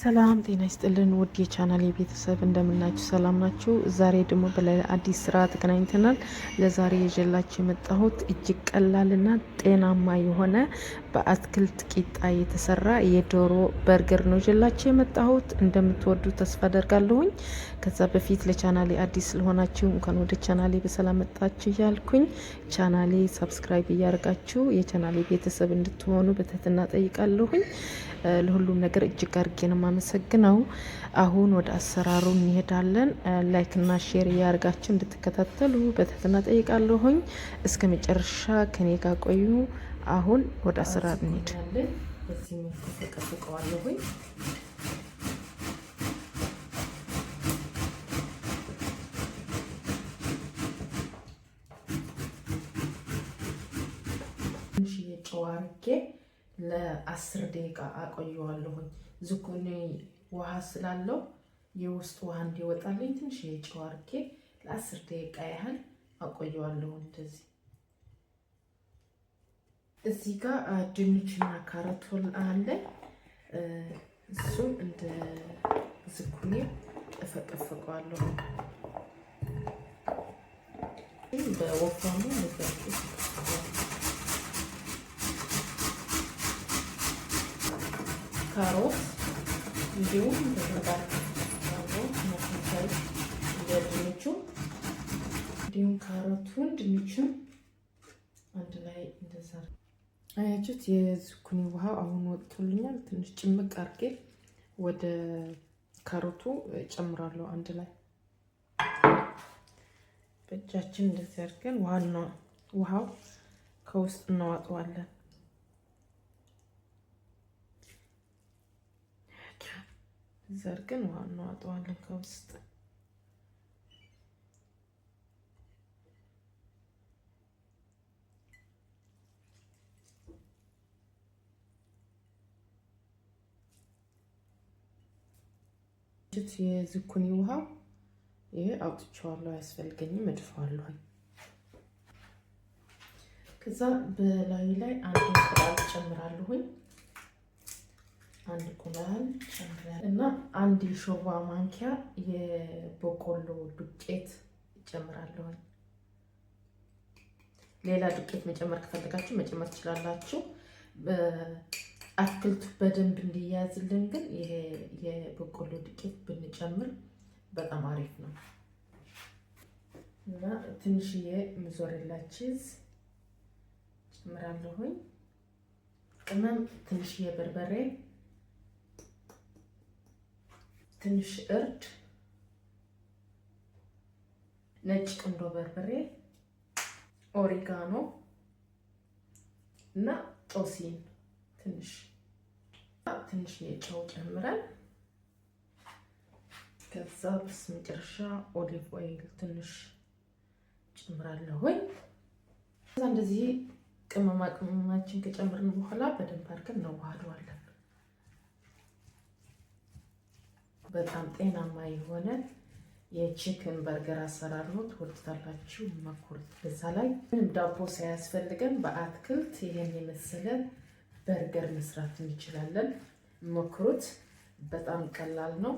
ሰላም ጤና ይስጥልን ውድ የቻናል ቤተሰብ እንደምናችሁ ሰላም ናችሁ? ዛሬ ደግሞ በሌላ አዲስ ስራ ተገናኝተናል። ለዛሬ ይዤላችሁ የመጣሁት እጅግ ቀላልና ጤናማ የሆነ በአትክልት ቂጣ የተሰራ የዶሮ በርገር ነው ይዤላችሁ የመጣሁት። እንደምትወዱ ተስፋ አደርጋለሁኝ። ከዛ በፊት ለቻናሌ አዲስ ስለሆናችሁ እንኳን ወደ ቻናሌ በሰላም መጣችሁ እያልኩኝ ቻናሌ ሰብስክራይብ እያደረጋችሁ የቻናሌ ቤተሰብ እንድትሆኑ በትህትና ጠይቃለሁኝ። ለሁሉም ነገር እጅግ አድርጌ ነው የማመሰግነው። አሁን ወደ አሰራሩ እንሄዳለን። ላይክ እና ሼር እያደረጋችሁ እንድትከታተሉ በትህትና ጠይቃለሁኝ። እስከ መጨረሻ ከኔ ጋር ቆዩ። አሁን ወደ አሰራር እንሄዳለን። በዚህ መልኩ ተቀብቀዋለሁኝ። ትንሽ ጨው አድርጌ ለ10 ደቂቃ አቆየዋለሁኝ። ዝኩኒ ውሃ ስላለው የውስጥ ውሃ እንዲወጣልኝ ትንሽ ጨው አድርጌ ለ10 ደቂቃ ያህል አቆየዋለሁ። እንደዚህ እዚህ ጋር ድንችና ካሮት አለ። እሱም እንደ ዝኩኒ እፈቀፍቀዋለሁ። በወፍራሙ ካሮት እንዲሁም በተባለ ድንቹ እንዲሁም ካሮቱን ድንቹን አንድ ላይ እንደዛ አያችሁት። የዝኩኒ ውሃ አሁን ወጥቶልኛል። ትንሽ ጭምቅ አድርጌ ወደ ካሮቱ ጨምራለሁ። አንድ ላይ በእጃችን እንደዚህ አድርገን ውሃው ከውስጥ እናዋጠዋለን። ዘርግን ውሃ እናዋጠዋለን ከውስጥ። የዝኩኒ ውሃ ይሄ አውጥቼዋለሁ፣ አያስፈልገኝም፣ እድፈዋለሁ። ከዛ በላዩ ላይ አንድ እንቁላል ጨምራለሁኝ። አንድ እንቁላል ጨምራለሁ እና አንድ የሾርባ ማንኪያ የበቆሎ ዱቄት ጨምራለሁ። ሌላ ዱቄት መጨመር ከፈለጋችሁ መጨመር ትችላላችሁ። አትክልቱ በደንብ እንዲያዝልን ግን ይሄ የበቆሎ ዱቄት ብንጨምር በጣም አሪፍ ነው። እና ትንሽዬ ሞዞሬላ ቺዝ ጨምራለሁኝ። ቅመም፣ ትንሽዬ በርበሬ፣ ትንሽ እርድ፣ ነጭ ቁንዶ በርበሬ፣ ኦሪጋኖ እና ጦሲን ትንሽ የጨው ጨምረን ከዛ በመጨረሻ ኦሊቭ ኦይል ትንሽ ጨምራለሁኝ። ከዛ እንደዚህ ቅመማ ቅመማችን ከጨመርን በኋላ በደንብ አድርገን እናዋህደዋለን። በጣም ጤናማ የሆነ የቺክን በርገር አሰራር ነው። ትወዱታላችሁ፣ መኩሩት። በዛ ላይ ምንም ዳቦ ሳያስፈልገን በአትክልት ይሄን የመሰለ በርገር መስራት እንችላለን። ሞክሩት። በጣም ቀላል ነው፣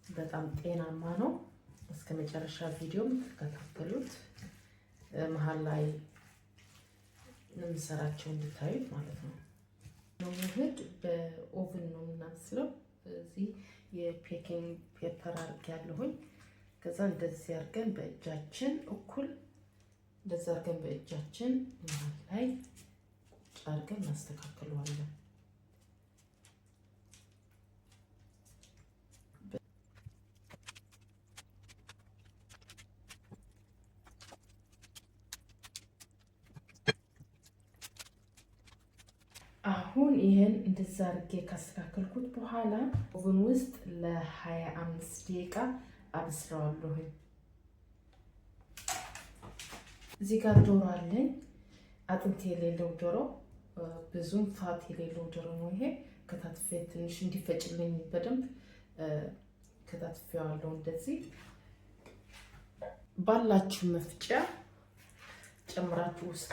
በጣም ጤናማ ነው። እስከ መጨረሻ ቪዲዮም ተከታተሉት። መሀል ላይ የምሰራቸው እንድታዩት ማለት ነው። ውህድ በኦቭን ነው የምናበስለው። እዚህ የፔኪንግ ፔፐር አድርጌያለሁኝ። ከዛ እንደዚህ አድርገን በእጃችን እኩል እንደዚህ አድርገን በእጃችን መሀል ላይ ቁጭ አድርገን እናስተካክለዋለን። አሁን ይሄን እንደዛ አድርጌ ካስተካከልኩት በኋላ ኦቨን ውስጥ ለ25 ደቂቃ አብስለዋለሁኝ። እዚህ ጋር ዶሮ አለኝ፣ አጥንት የሌለው ዶሮ፣ ብዙም ፋት የሌለው ዶሮ ነው። ይሄ ከታትፌ ትንሽ እንዲፈጭልኝ በደንብ ከታትፌዋለሁ። እንደዚህ ባላችሁ መፍጫ ጨምራችሁ ውስጥ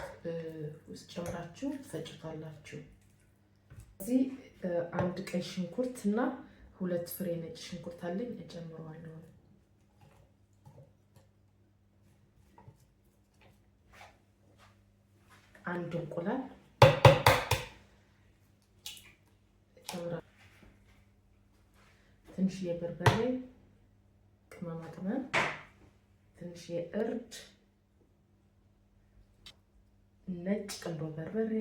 ጨምራችሁ ትፈጩታላችሁ። እዚህ አንድ ቀይ ሽንኩርት እና 2 ፍሬ ነጭ ሽንኩርት አለኝ እጨምረዋለሁ። አንድ እንቁላል እጨምራለሁ። ትንሽ የበርበሬ ቅመማ ቅመም፣ ትንሽ የእርድ፣ ነጭ ቁንዶ በርበሬ፣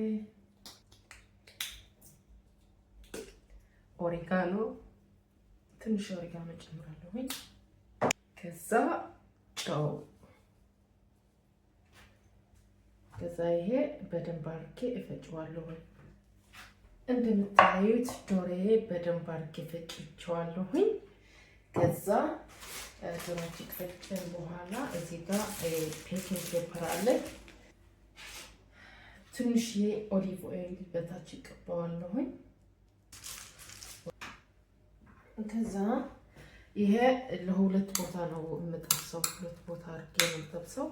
ኦሪጋኖ፣ ትንሽ ኦሪጋኖ እጨምራለሁ። ከዛ ጨው፣ ከዛ ይሄ በደንብ አድርጌ እፈጨዋለሁ። እንደምታዩት ዶሮዬ በደንብ አድርጌ ፈጭቼዋለሁ። ከዛ ዶሮችን ከፈጨን በኋላ እዚህ ጋር ቤኪንግ ፔፐር አለ። ትንሽዬ ኦሊቭ ኦይል በታች እቀባዋለሁ። ከዛ ይሄ ለሁለት ቦታ ነው የምጠብሰው። 2 ቦታ አድርጌ ነው የምጠብሰው።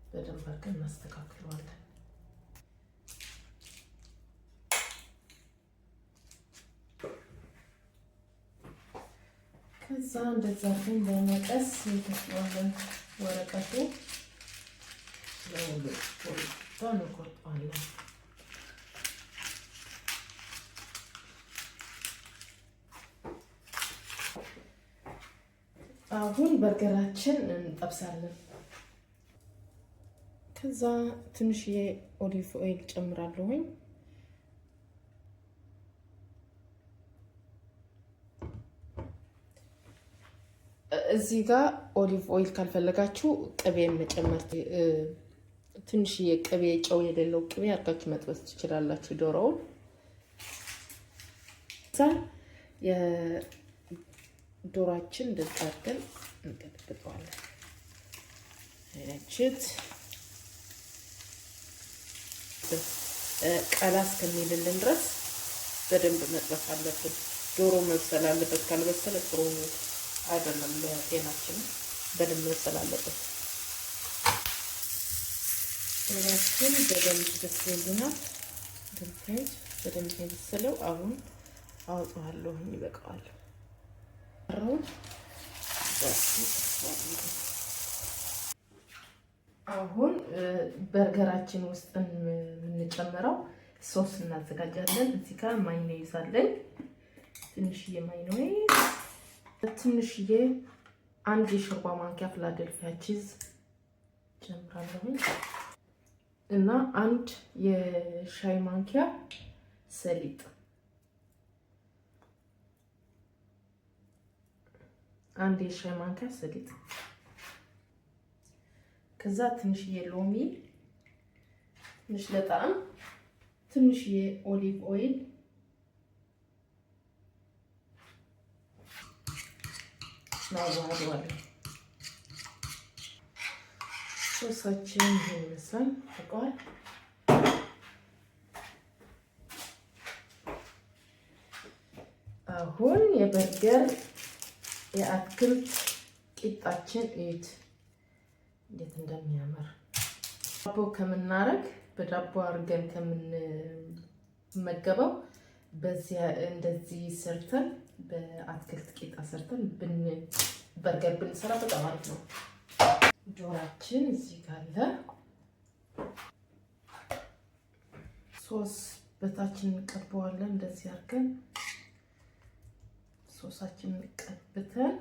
በደንብ አድርገን እናስተካክለዋለን። ከዛ እንደዛ አድርገን በመቀስ እንከፍለዋለን። ወረቀቱ እንቆርጠዋለን። አሁን በርገራችን እንጠብሳለን። ከዛ ትንሽዬ ኦሊቭ ኦይል ጨምራለሁኝ። እዚህ ጋር ኦሊቭ ኦይል ካልፈለጋችሁ ቅቤ መጨመር፣ ትንሽዬ ቅቤ፣ ጨው የሌለው ቅቤ አድርጋችሁ መጥበስ ትችላላችሁ ዶሮውን። ከዛ የዶሮአችን እንደዛ አድርገን እንቀጥቅጠዋለን። አይናችት ቀላ እስከሚልልን ድረስ በደንብ መጥበስ አለብን። ዶሮ መብሰል አለበት። ካልበሰለ ጥሩ አይደለም ለጤናችን። በደንብ መብሰል አለበት። ዶሮአችን በደንብ በስሎልናል። እንደምታዩት በደንብ የበሰለው። አሁን አወጣዋለሁ። ይበቃዋል። አሁን በርገራችን ውስጥ የምንጨምረው ሶስ እናዘጋጃለን። እዚህ ጋር ማይኖይዝ አለኝ። ትንሽዬ ማይኖይዝ፣ ትንሽዬ 1 የሾርባ ማንኪያ ፊላደልፊያ ቺዝ ጨምራለሁ እና 1 የሻይ ማንኪያ ሰሊጥ፣ 1 የሻይ ማንኪያ ሰሊጥ። ከዛ ትንሽዬ ሎሚ፣ ትንሽ ለጣዕም፣ ትንሽዬ ኦሊቭ ኦይል፣ እናዋህደዋለን። ሶሳችን ይሄን ይመስላል። ተቋል። አሁን የበርገር የአትክልት ቂጣችን እዩት እንዴት እንደሚያምር። ዳቦ ከምናረግ በዳቦ አድርገን ከምንመገበው በዚያ እንደዚህ ሰርተን በአትክልት ቂጣ ሰርተን በርገር ብንሰራ በጣም አሪፍ ነው። ዶሮአችን እዚህ ጋር አለ። ሶስ በታችን እንቀባዋለን። እንደዚህ አድርገን ሶሳችንን ቀብተን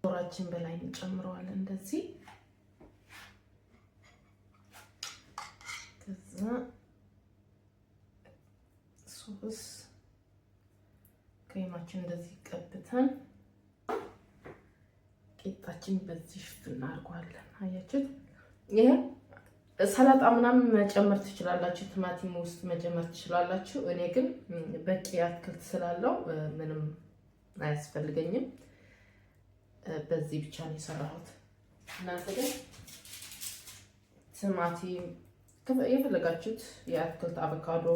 ዶሮአችን በላይ እንጨምረዋለን እንደዚህ። ከዛ ሶስ ክሬማችን እንደዚህ ቀብተን ቂጣችን በዚህ ሽፍት እናድርገዋለን። አያችሁት? ይሄ ሰላጣ ምናምን መጨመር ትችላላችሁ፣ ቲማቲም ውስጥ መጨመር ትችላላችሁ። እኔ ግን በቂ አትክልት ስላለው ምንም አያስፈልገኝም። በዚህ ብቻ ነው የሰራሁት። እናንተ ግን ቲማቲም የፈለጋችሁት የአትክልት አቮካዶ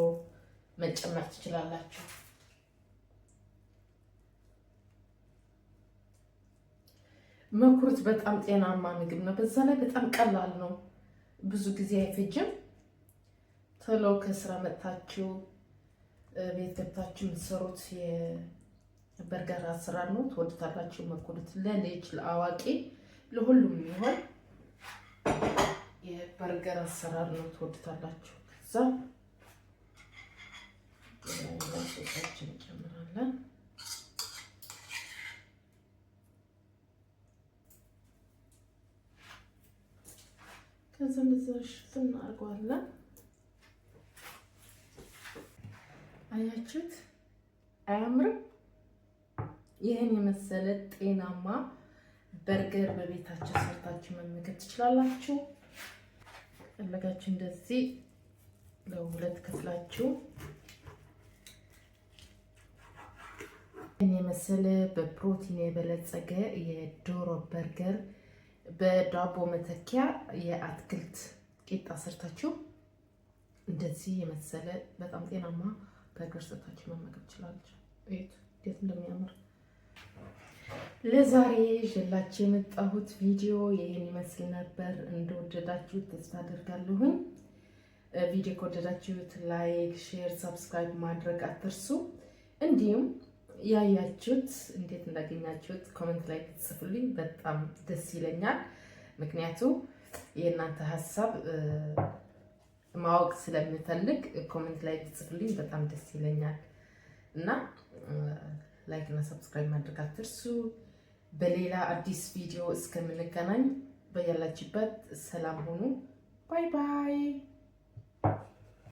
መጨመር ትችላላችሁ። መኩሩት። በጣም ጤናማ ምግብ ነው። በዛ ላይ በጣም ቀላል ነው። ብዙ ጊዜ አይፈጅም። ቶሎ ከስራ መጥታችሁ ቤት ገብታችሁ የምትሰሩት የበርገር አሰራር ነው። ትወዱታላችሁ። መኩሩት። ለልጅ ለአዋቂ ለሁሉም የሚሆን የበርገር አሰራር ነው። ትወዱታላችሁ። ከዛ ሶሳችን እንጨምራለን። ከዛ እንደዛ ሽፍን እናድርገዋለን። አያችሁት? አያምርም? ይህን የመሰለ ጤናማ በርገር በቤታችሁ ሰርታችሁ መመገብ ትችላላችሁ። ፈለጋችሁ እንደዚህ ለሁለት ከፍላችሁ ይህን የመሰለ በፕሮቲን የበለጸገ የዶሮ በርገር በዳቦ መተኪያ የአትክልት ቂጣ ሰርታችሁ እንደዚህ የመሰለ በጣም ጤናማ በርገር ሰርታችሁ መመገብ ትችላላችሁ። እንዴት እንደሚያምር። ለዛሬ ይዤላችሁ የመጣሁት ቪዲዮ ይህን ይመስል ነበር። እንደወደዳችሁት ተስፋ አደርጋለሁኝ። ቪዲዮ ከወደዳችሁት ላይክ፣ ሼር፣ ሰብስክራይብ ማድረግ አትርሱ። እንዲሁም ያያችሁት እንዴት እንዳገኛችሁት ኮሜንት ላይ ጽፉልኝ። በጣም ደስ ይለኛል። ምክንያቱም የእናንተ ሀሳብ ማወቅ ስለምፈልግ ኮሜንት ላይ ጽፉልኝ። በጣም ደስ ይለኛል እና ላይክ እና ሰብስክራይብ ማድረግ አትርሱ። በሌላ አዲስ ቪዲዮ እስከምንገናኝ በያላችሁበት ሰላም ሁኑ። ባይ ባይ።